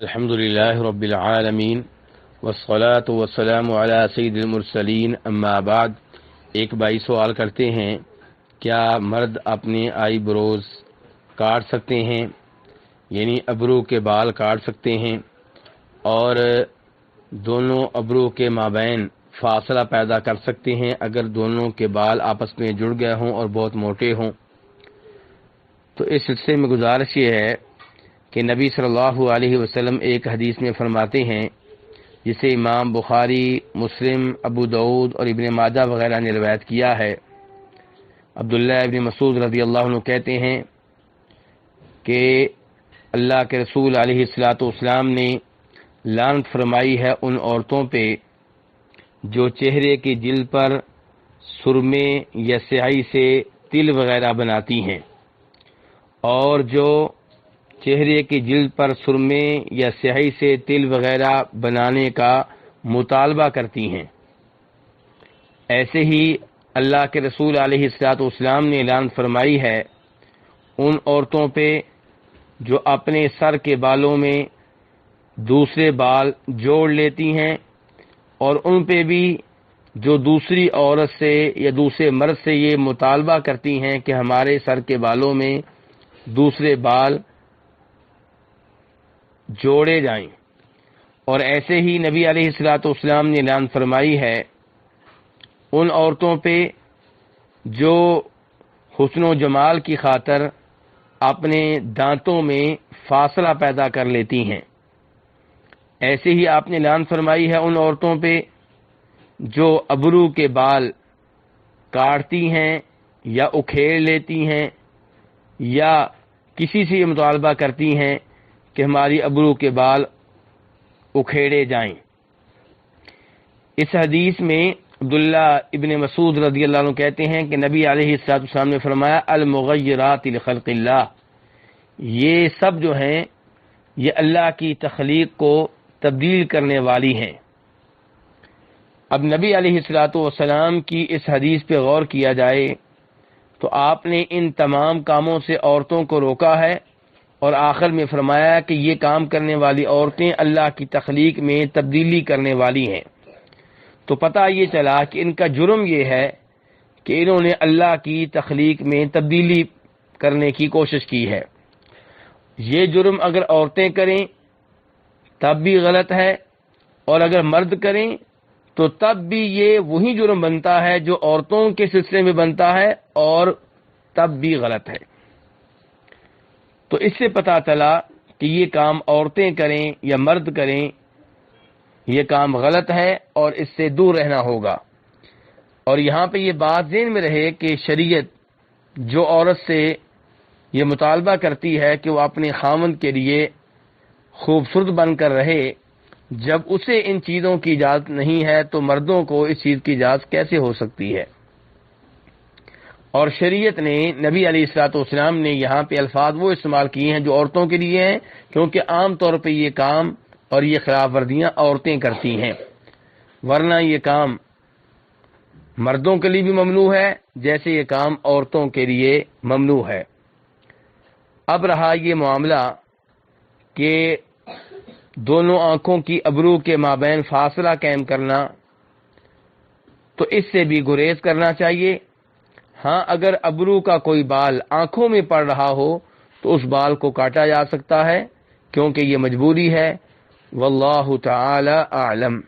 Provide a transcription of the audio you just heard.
الحمد للہ رب العالمین والصلاة والسلام علی سید المرسلین اما بعد۔ ایک بھائی سوال کرتے ہیں، کیا مرد اپنے آئی بروز کاٹ سکتے ہیں، یعنی ابرو کے بال کاٹ سکتے ہیں، اور دونوں ابرو کے مابین فاصلہ پیدا کر سکتے ہیں اگر دونوں کے بال آپس میں جڑ گئے ہوں اور بہت موٹے ہوں؟ تو اس سلسلے میں گزارش یہ ہے کہ نبی صلی اللہ علیہ وسلم ایک حدیث میں فرماتے ہیں، جسے امام بخاری، مسلم، ابو داؤد اور ابن ماجہ وغیرہ نے روایت کیا ہے۔ عبداللہ ابن مسعود رضی اللہ عنہ کہتے ہیں کہ اللہ کے رسول علیہ الصلوۃ نے لعنت فرمائی ہے ان عورتوں پہ جو چہرے کی جلد پر سرمے یا سیاہی سے تل وغیرہ بناتی ہیں، اور جو چہرے کی جلد پر سرمے یا سیاہی سے تل وغیرہ بنانے کا مطالبہ کرتی ہیں۔ ایسے ہی اللہ کے رسول علیہ الصلوۃ نے اعلان فرمائی ہے ان عورتوں پہ جو اپنے سر کے بالوں میں دوسرے بال جوڑ لیتی ہیں، اور ان پہ بھی جو دوسری عورت سے یا دوسرے مرد سے یہ مطالبہ کرتی ہیں کہ ہمارے سر کے بالوں میں دوسرے بال جوڑے جائیں۔ اور ایسے ہی نبی علیہ الصلوۃ نے اعلان فرمائی ہے ان عورتوں پہ جو حسن و جمال کی خاطر اپنے دانتوں میں فاصلہ پیدا کر لیتی ہیں۔ ایسے ہی آپ نے اعلان فرمائی ہے ان عورتوں پہ جو ابرو کے بال کاٹتی ہیں یا اکھیڑ لیتی ہیں یا کسی سے یہ مطالبہ کرتی ہیں کہ ہماری ابرو کے بال اکھیڑے جائیں۔ اس حدیث میں عبداللہ ابن مسعود رضی اللہ عنہ کہتے ہیں کہ نبی علیہ السلام نے فرمایا المغیرات لخلق اللہ، یہ سب جو ہیں یہ اللہ کی تخلیق کو تبدیل کرنے والی ہیں۔ اب نبی علیہ السلام کی اس حدیث پہ غور کیا جائے تو آپ نے ان تمام کاموں سے عورتوں کو روکا ہے، اور آخر میں فرمایا کہ یہ کام کرنے والی عورتیں اللہ کی تخلیق میں تبدیلی کرنے والی ہیں۔ تو پتہ یہ چلا کہ ان کا جرم یہ ہے کہ انہوں نے اللہ کی تخلیق میں تبدیلی کرنے کی کوشش کی ہے۔ یہ جرم اگر عورتیں کریں تب بھی غلط ہے، اور اگر مرد کریں تو تب بھی یہ وہی جرم بنتا ہے جو عورتوں کے سلسلے میں بنتا ہے، اور تب بھی غلط ہے۔ تو اس سے پتہ چلا کہ یہ کام عورتیں کریں یا مرد کریں یہ کام غلط ہے اور اس سے دور رہنا ہوگا۔ اور یہاں پہ یہ بات ذہن میں رہے کہ شریعت جو عورت سے یہ مطالبہ کرتی ہے کہ وہ اپنے خاوند کے لیے خوبصورت بن کر رہے، جب اسے ان چیزوں کی اجازت نہیں ہے تو مردوں کو اس چیز کی اجازت کیسے ہو سکتی ہے؟ اور شریعت نے، نبی علیہ السلام نے یہاں پہ الفاظ وہ استعمال کیے ہیں جو عورتوں کے لیے ہیں، کیونکہ عام طور پہ یہ کام اور یہ خلاف ورزیاں عورتیں کرتی ہیں، ورنہ یہ کام مردوں کے لیے بھی ممنوع ہے جیسے یہ کام عورتوں کے لیے ممنوع ہے۔ اب رہا یہ معاملہ کہ دونوں آنکھوں کی ابرو کے مابین فاصلہ قائم کرنا، تو اس سے بھی گریز کرنا چاہیے۔ ہاں، اگر ابرو کا کوئی بال آنکھوں میں پڑ رہا ہو تو اس بال کو کاٹا جا سکتا ہے کیونکہ یہ مجبوری ہے۔ واللہ تعالی اعلم۔